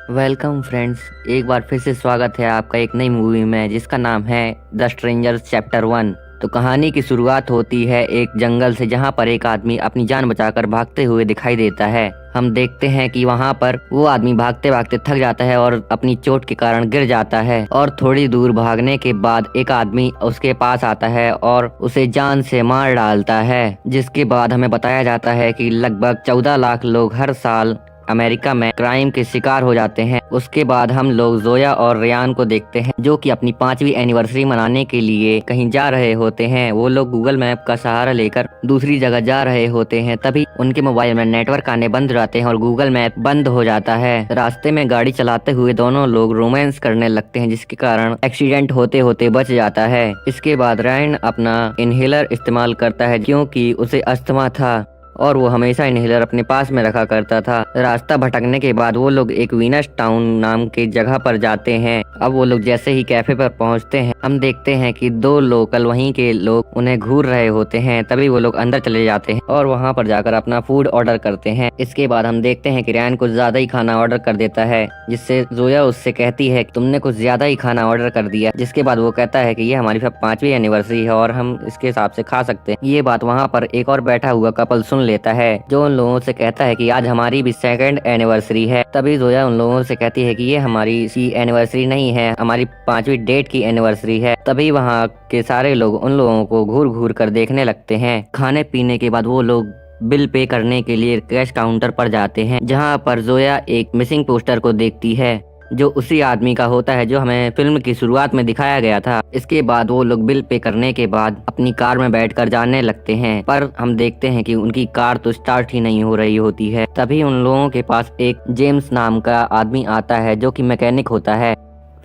Welcome friends, एक बार फिर से स्वागत है आपका एक नई मूवी में जिसका नाम है द स्ट्रेंजर्स चैप्टर 1। तो कहानी की शुरुआत होती है एक जंगल से, जहां पर एक आदमी अपनी जान बचाकर भागते हुए दिखाई देता है। हम देखते हैं कि वहां पर वो आदमी भागते भागते थक जाता है और अपनी चोट के कारण गिर जाता है, और थोड़ी दूर भागने के बाद एक आदमी उसके पास आता है और उसे जान से मार डालता है। जिसके बाद हमें बताया जाता है कि लगभग 14 लाख लोग हर साल अमेरिका में क्राइम के शिकार हो जाते हैं। उसके बाद हम लोग जोया और रेयान को देखते हैं, जो कि अपनी 5वीं एनिवर्सरी मनाने के लिए कहीं जा रहे होते हैं। वो लोग गूगल मैप का सहारा लेकर दूसरी जगह जा रहे होते हैं। तभी उनके मोबाइल में नेटवर्क आने बंद हो जाते हैं और गूगल मैप बंद हो जाता है। रास्ते में गाड़ी चलाते हुए दोनों लोग रोमांस करने लगते हैं, जिसके कारण एक्सीडेंट होते होते बच जाता है। इसके बाद रेयान अपना इनहेलर इस्तेमाल करता है, क्योंकि उसे अस्थमा था और वो हमेशा इनहेलर अपने पास में रखा करता था। रास्ता भटकने के बाद वो लोग एक वीनस टाउन नाम की जगह पर जाते हैं। अब वो लोग जैसे ही कैफे पर पहुंचते हैं, हम देखते हैं कि 2 लोकल वहीं के लोग उन्हें घूर रहे होते हैं। तभी वो लोग अंदर चले जाते हैं और वहां पर जाकर अपना फूड ऑर्डर करते हैं। इसके बाद हम देखते हैं कि रेयान कुछ ज्यादा ही खाना ऑर्डर कर देता है, जिससे जोया उससे कहती है कि तुमने कुछ ज्यादा ही खाना ऑर्डर कर दिया। जिसके बाद वो कहता है कि ये हमारी 5वीं एनिवर्सरी है और हम इसके हिसाब से खा सकते हैं। ये बात वहाँ पर एक और बैठा हुआ कपल सुन लेता है, जो उन लोगों से कहता है कि आज हमारी भी 2nd एनिवर्सरी है। तभी जोया उन लोगों से कहती है कि ये हमारी एनिवर्सरी नहीं है, हमारी 5वीं डेट की एनिवर्सरी है। तभी वहाँ के सारे लोग उन लोगों को घूर घूर कर देखने लगते हैं। खाने पीने के बाद वो लोग बिल पे करने के लिए कैश काउंटर पर जाते हैं, जहाँ पर जोया एक मिसिंग पोस्टर को देखती है, जो उसी आदमी का होता है जो हमें फिल्म की शुरुआत में दिखाया गया था। इसके बाद वो लोग बिल पे करने के बाद अपनी कार में बैठकर जाने लगते हैं, पर हम देखते हैं कि उनकी कार तो स्टार्ट ही नहीं हो रही होती है। तभी उन लोगों के पास एक जेम्स नाम का आदमी आता है, जो कि मैकेनिक होता है।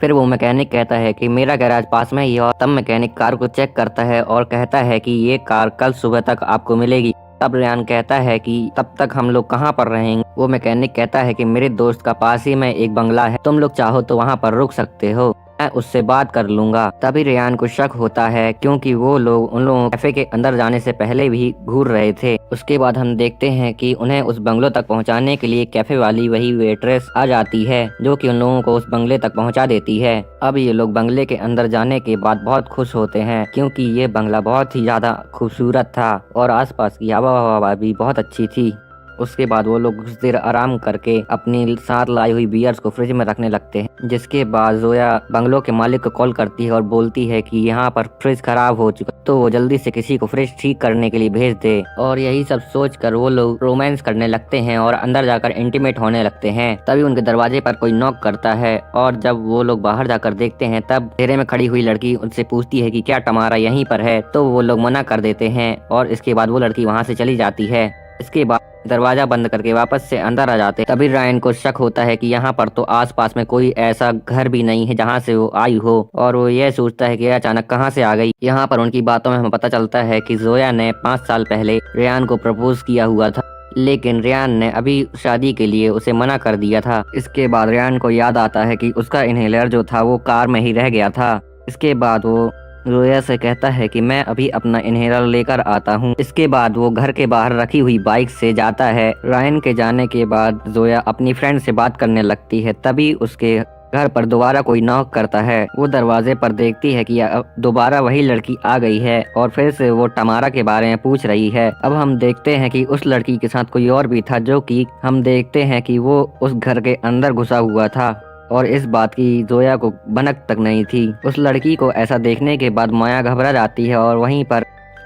फिर वो मैकेनिक कहता है कि मेरा गैराज पास में ही है, और तब मैकेनिक कार को चेक करता है और कहता है कि ये कार कल सुबह तक आपको मिलेगी। तब रेयान कहता है कि तब तक हम लोग कहाँ पर रहेंगे। वो मैकेनिक कहता है कि मेरे दोस्त का पास ही में एक बंगला है, तुम लोग चाहो तो वहाँ पर रुक सकते हो, मैं उससे बात कर लूंगा। तभी रेयान को शक होता है, क्योंकि वो लोग उन लोगों कैफे के अंदर जाने से पहले भी घूर रहे थे। उसके बाद हम देखते हैं कि उन्हें उस बंगलों तक पहुंचाने के लिए कैफे वाली वही वेट्रेस आ जाती है, जो कि उन लोगों को उस बंगले तक पहुंचा देती है। अब ये लोग बंगले के अंदर जाने के बाद बहुत खुश होते हैं, क्योंकि ये बंगला बहुत ही ज्यादा खूबसूरत था और आसपास की हवा भी बहुत अच्छी थी। उसके बाद वो लोग कुछ देर आराम करके अपनी साथ लाई हुई बियर्स को फ्रिज में रखने लगते हैं। जिसके बाद जोया बंगलों के मालिक को कॉल करती है और बोलती है कि यहाँ पर फ्रिज खराब हो चुका, तो वो जल्दी से किसी को फ्रिज ठीक करने के लिए भेज दे। और यही सब सोचकर वो लोग रोमांस करने लगते हैं और अंदर जाकर इंटीमेट होने लगते हैं। तभी उनके दरवाजे पर कोई नॉक करता है, और जब वो लोग बाहर जाकर देखते हैं, तब घेरे में खड़ी हुई लड़की उनसे पूछती है कि क्या टमारा यहीं पर है। तो वो लोग मना कर देते हैं और इसके बाद वो लड़की वहाँ से चली जाती है। इसके बाद दरवाजा बंद करके वापस से अंदर आ जाते। तभी रायन को शक होता है कि यहाँ पर तो आसपास में कोई ऐसा घर भी नहीं है जहाँ से वो आई हो, और वो यह सोचता है कि अचानक कहाँ से आ गई। यहाँ पर उनकी बातों में हमें पता चलता है कि जोया ने 5 साल पहले रेयान को प्रपोज किया हुआ था, लेकिन रेयान ने अभी शादी के लिए उसे मना कर दिया था। इसके बाद रेयान को याद आता है कि उसका इनहेलर जो था वो कार में ही रह गया था। इसके बाद वो जोया से कहता है कि मैं अभी अपना इनहेलर लेकर आता हूँ। इसके बाद वो घर के बाहर रखी हुई बाइक से जाता है। रायन के जाने के बाद जोया अपनी फ्रेंड से बात करने लगती है। तभी उसके घर पर दोबारा कोई नॉक करता है। वो दरवाजे पर देखती है कि दोबारा वही लड़की आ गई है और फिर से वो टमारा के बारे में पूछ रही है। अब हम देखते हैं कि उस लड़की के साथ कोई और भी था, जो कि हम देखते हैं कि वो उस घर के अंदर घुसा हुआ था, और इस बात की जोया को भनक तक नहीं थी। उस लड़की को ऐसा देखने के बाद माया घबरा जाती है और वहीं पर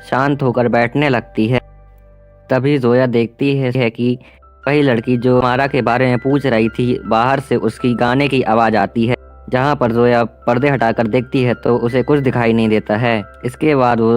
शांत होकर बैठने लगती है। तभी जोया देखती है कि वही लड़की जो मारा के बारे में पूछ रही थी, बाहर से उसकी गाने की आवाज आती है। जहाँ पर जोया पर्दे हटाकर देखती है तो उसे कुछ दिखाई नहीं देता है। इसके बाद वो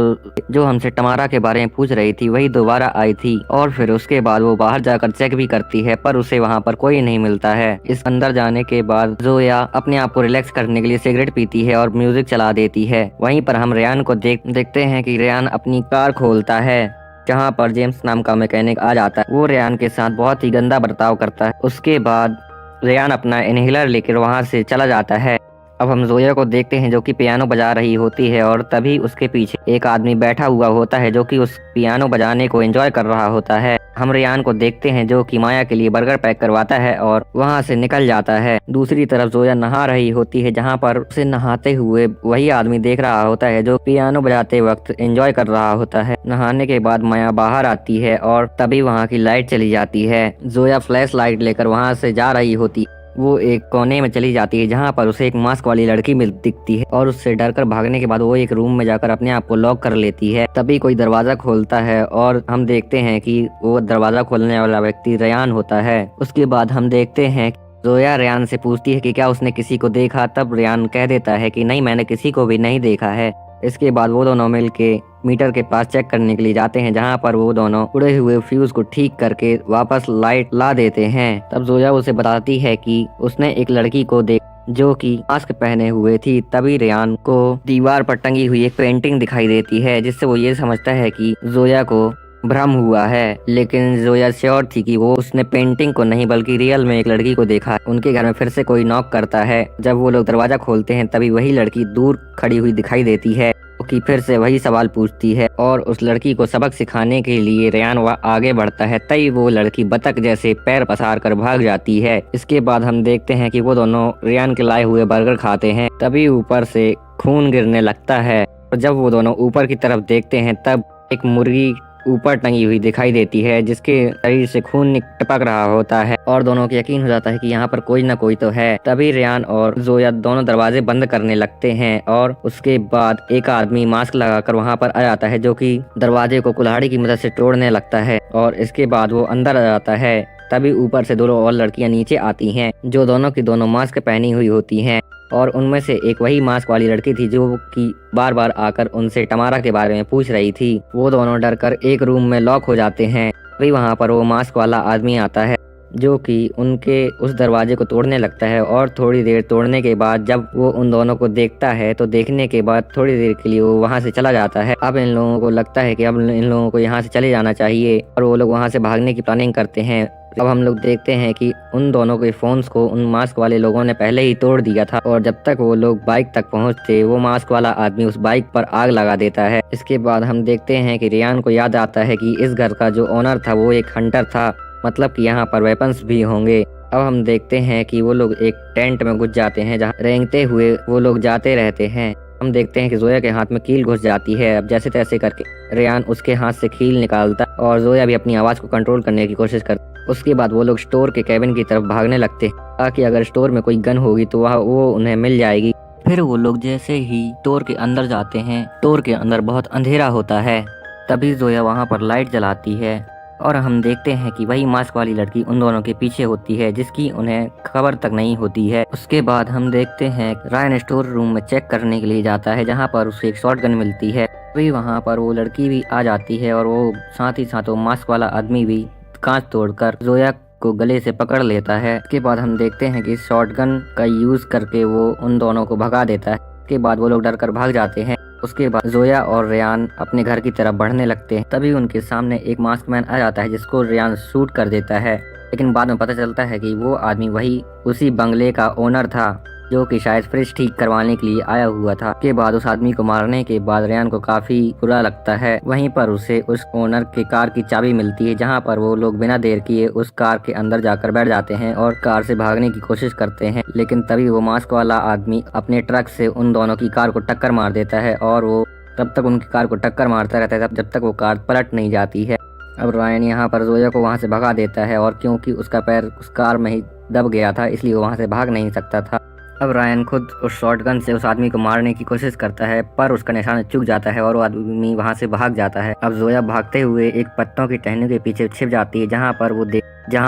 जो हमसे टमारा के बारे में पूछ रही थी वही दोबारा आई थी, और फिर उसके बाद वो बाहर जाकर चेक भी करती है, पर उसे वहाँ पर कोई नहीं मिलता है। इस अंदर जाने के बाद जोया अपने आप को रिलैक्स करने के लिए सिगरेट पीती है और म्यूजिक चला देती है। वहीं पर हम रेयान को देखते हैं कि रेयान अपनी कार खोलता है, जहाँ पर जेम्स नाम का मैकेनिक आ जाता है। वो रेयान के साथ बहुत ही गंदा बर्ताव करता है। उसके बाद रेयान अपना इनहेलर लेकर वहाँ से चला जाता है। अब हम जोया को देखते हैं जो कि पियानो बजा रही होती है और तभी उसके पीछे एक आदमी बैठा हुआ होता है जो कि उस पियानो बजाने को एंजॉय कर रहा होता है। हम रेयान को देखते हैं जो कि माया के लिए बर्गर पैक करवाता है और वहां से निकल जाता है। दूसरी तरफ जोया नहा रही होती है जहां पर उसे नहाते हुए वही आदमी देख रहा होता है जो पियानो बजाते वक्त एंजॉय कर रहा होता है। नहाने के बाद माया बाहर आती है और तभी वहां की लाइट चली जाती है। जोया फ्लैश लाइट लेकर वहां से जा रही होती, वो एक कोने में चली जाती है जहाँ पर उसे एक मास्क वाली लड़की मिल दिखती है और उससे डरकर भागने के बाद वो एक रूम में जाकर अपने आप को लॉक कर लेती है। तभी कोई दरवाजा खोलता है और हम देखते हैं कि वो दरवाजा खोलने वाला व्यक्ति रेयान होता है। उसके बाद हम देखते हैं जोया रेयान से पूछती है कि क्या उसने किसी को देखा, तब रेयान कह देता है कि नहीं, मैंने किसी को भी नहीं देखा है। इसके बाद वो दोनों मिल के मीटर के पास चेक करने के लिए जाते हैं जहाँ पर वो दोनों उड़े हुए फ्यूज को ठीक करके वापस लाइट ला देते हैं। तब जोया उसे बताती है कि उसने एक लड़की को देख जो कि मास्क पहने हुए थी। तभी रेयान को दीवार पर टंगी हुई एक पेंटिंग दिखाई देती है जिससे वो ये समझता है कि जोया को भ्रम हुआ है, लेकिन जोया श्योर थी कि वो उसने पेंटिंग को नहीं बल्कि रियल में एक लड़की को देखा। उनके घर में फिर से कोई नॉक करता है। जब वो लोग दरवाजा खोलते हैं तभी वही लड़की दूर खड़ी हुई दिखाई देती है कि फिर से वही सवाल पूछती है और उस लड़की को सबक सिखाने के लिए रेयान वह आगे बढ़ता है। तभी वो लड़की बतख जैसे पैर पसार कर भाग जाती है। इसके बाद हम देखते हैं कि वो दोनों रेयान के लाए हुए बर्गर खाते हैं। तभी ऊपर से खून गिरने लगता है और जब वो दोनों ऊपर की तरफ देखते हैं तब एक मुर्गी ऊपर टंगी हुई दिखाई देती है जिसके शरीर से खून टपक रहा होता है और दोनों को यकीन हो जाता है कि यहाँ पर कोई ना कोई तो है। तभी रेयान और जोया दोनों दरवाजे बंद करने लगते हैं और उसके बाद एक आदमी मास्क लगाकर वहाँ पर आ जाता है जो कि दरवाजे को कुल्हाड़ी की मदद से तोड़ने लगता है और इसके बाद वो अंदर आ जाता है। तभी ऊपर से दोनों और लड़कियां नीचे आती हैं जो दोनों की दोनों मास्क पहनी हुई होती हैं और उनमें से एक वही मास्क वाली लड़की थी जो कि बार बार आकर उनसे टमारा के बारे में पूछ रही थी। वो दोनों डरकर एक रूम में लॉक हो जाते हैं। तभी वहाँ पर वो मास्क वाला आदमी आता है जो कि उनके उस दरवाजे को तोड़ने लगता है और थोड़ी देर तोड़ने के बाद जब वो उन दोनों को देखता है तो देखने के बाद थोड़ी देर के लिए वो वहाँ से चला जाता है। अब इन लोगों को लगता है कि अब इन लोगों को यहाँ से चले जाना चाहिए और वो लोग वहाँ से भागने की प्लानिंग करते हैं। अब हम लोग देखते हैं कि उन दोनों के फोन्स को उन मास्क वाले लोगों ने पहले ही तोड़ दिया था और जब तक वो लोग बाइक तक पहुंचते वो मास्क वाला आदमी उस बाइक पर आग लगा देता है। इसके बाद हम देखते हैं कि रेयान को याद आता है कि इस घर का जो ओनर था वो एक हंटर था, मतलब कि यहाँ पर वेपन्स भी होंगे। अब हम देखते हैं कि वो लोग एक टेंट में घुस जाते हैं जहाँ रेंगते हुए वो लोग जाते रहते हैं। हम देखते हैं कि जोया के हाथ में कील घुस जाती है। अब जैसे तैसे करके रेयान उसके हाथ से कील निकालता और जोया भी अपनी आवाज को कंट्रोल करने की कोशिश करती। उसके बाद वो लोग स्टोर के कैबिन की तरफ भागने लगते ताकि अगर स्टोर में कोई गन होगी तो वह वो उन्हें मिल जाएगी। फिर वो लोग जैसे ही स्टोर के अंदर जाते हैं, स्टोर के अंदर बहुत अंधेरा होता है। तभी जोया वहाँ पर लाइट जलाती है और हम देखते हैं कि वही मास्क वाली लड़की उन दोनों के पीछे होती है जिसकी उन्हें खबर तक नहीं होती है। उसके बाद हम देखते हैं रायन स्टोर रूम में चेक करने के लिए जाता है जहाँ पर उसे एक शॉटगन मिलती है। वही वहाँ पर वो लड़की भी आ जाती है और वो साथ ही साथ वो मास्क वाला आदमी भी कांच तोड़कर जोया को गले से पकड़ लेता है। इसके बाद हम देखते हैं कि शॉटगन का यूज करके वो उन दोनों को भगा देता है। उसके बाद वो लोग डरकर भाग जाते हैं। उसके बाद जोया और रेयान अपने घर की तरफ बढ़ने लगते हैं। तभी उनके सामने एक मास्कमैन आ जाता है जिसको रेयान शूट कर देता है, लेकिन बाद में पता चलता है कि वो आदमी वही उसी बंगले का ओनर था जो कि शायद फ्रिज ठीक करवाने के लिए आया हुआ था। के बाद उस आदमी को मारने के बाद रेयान को काफी बुरा लगता है। वहीं पर उसे उस ओनर के कार की चाबी मिलती है जहां पर वो लोग बिना देर किए उस कार के अंदर जाकर बैठ जाते हैं और कार से भागने की कोशिश करते हैं। लेकिन तभी वो मास्क वाला आदमी अपने ट्रक से उन दोनों की कार को टक्कर मार देता है और वो तब तक उनकी कार को टक्कर मारता रहता है जब तक वो कार पलट नहीं जाती है। अब रायन यहाँ पर जोया को वहाँ से भगा देता है और क्योंकि उसका पैर उस कार में ही दब गया था इसलिए वो वहाँ से भाग नहीं सकता था। अब रायन खुद उस शॉटगन से उस आदमी को मारने की कोशिश करता है पर उसका निशाना चूक जाता है और वो आदमी वहाँ से भाग जाता है। अब जोया भागते हुए एक पत्तों की टहनियों के पीछे छिप जाती है जहाँ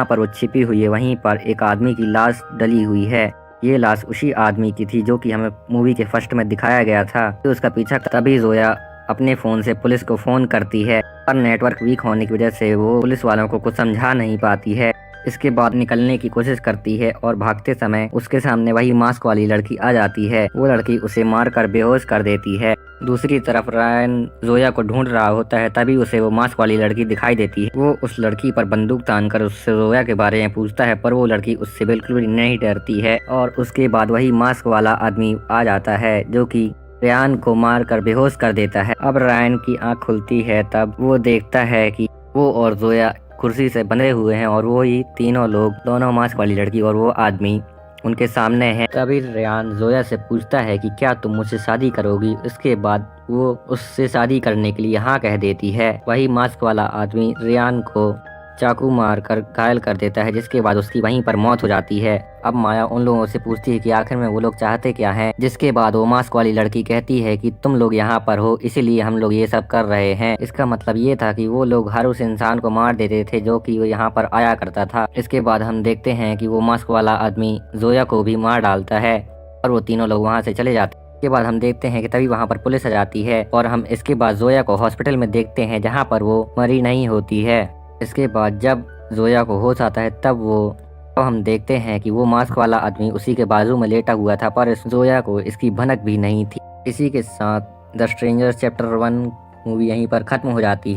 पर वो छिपी हुई है वहीं पर एक आदमी की लाश डली हुई है। ये लाश उसी आदमी की थी जो कि हमें मूवी के फर्स्ट में दिखाया गया था। तो उसका पीछा तभी जोया अपने फोन से पुलिस को फोन करती है पर नेटवर्क वीक होने की वजह से वो पुलिस वालों को कुछ समझा नहीं पाती है। इसके बाद निकलने की कोशिश करती है और भागते समय उसके सामने वही मास्क वाली लड़की आ जाती है। वो लड़की उसे मारकर बेहोश कर देती है। दूसरी तरफ रायन जोया को ढूंढ रहा होता है, तभी उसे वो मास्क वाली लड़की दिखाई देती है। वो उस लड़की पर बंदूक तानकर उससे जोया के बारे में पूछता है, पर वो लड़की उससे बिल्कुल भी नहीं डरती है। और उसके बाद वही मास्क वाला आदमी आ जाता है जो कि रायन को मारकर बेहोश कर देता है। अब रायन की आंख खुलती है, तब वो देखता है कि वो और जोया कुर्सी से बंधे हुए हैं और वो ही तीनों लोग, दोनों मास्क वाली लड़की और वो आदमी उनके सामने है। तभी रेयान जोया से पूछता है कि क्या तुम मुझसे शादी करोगी। इसके बाद वो उससे शादी करने के लिए हाँ कह देती है। वही मास्क वाला आदमी रेयान को चाकू मारकर घायल कर देता है, जिसके बाद उसकी वहीं पर मौत हो जाती है। अब माया उन लोगों से पूछती है कि आखिर में वो लोग चाहते क्या हैं, जिसके बाद वो मास्क वाली लड़की कहती है कि तुम लोग यहाँ पर हो इसीलिए हम लोग ये सब कर रहे हैं। इसका मतलब ये था कि वो लोग हर उस इंसान को मार देते थे जो कि वो यहाँ पर आया करता था। इसके बाद हम देखते हैं कि वो मास्क वाला आदमी जोया को भी मार डालता है और वो तीनों लोग वहाँ से चले जाते हैं। इसके बाद हम देखते हैं कि तभी वहाँ पर पुलिस आ जाती है और हम इसके बाद जोया को हॉस्पिटल में देखते हैं जहाँ पर वो मरी नहीं होती है। इसके बाद जब जोया को होश आता है तब हम देखते हैं कि वो मास्क वाला आदमी उसी के बाजू में लेटा हुआ था, पर इस जोया को इसकी भनक भी नहीं थी। इसी के साथ द स्ट्रेंजर्स चैप्टर 1 मूवी यहीं पर खत्म हो जाती है।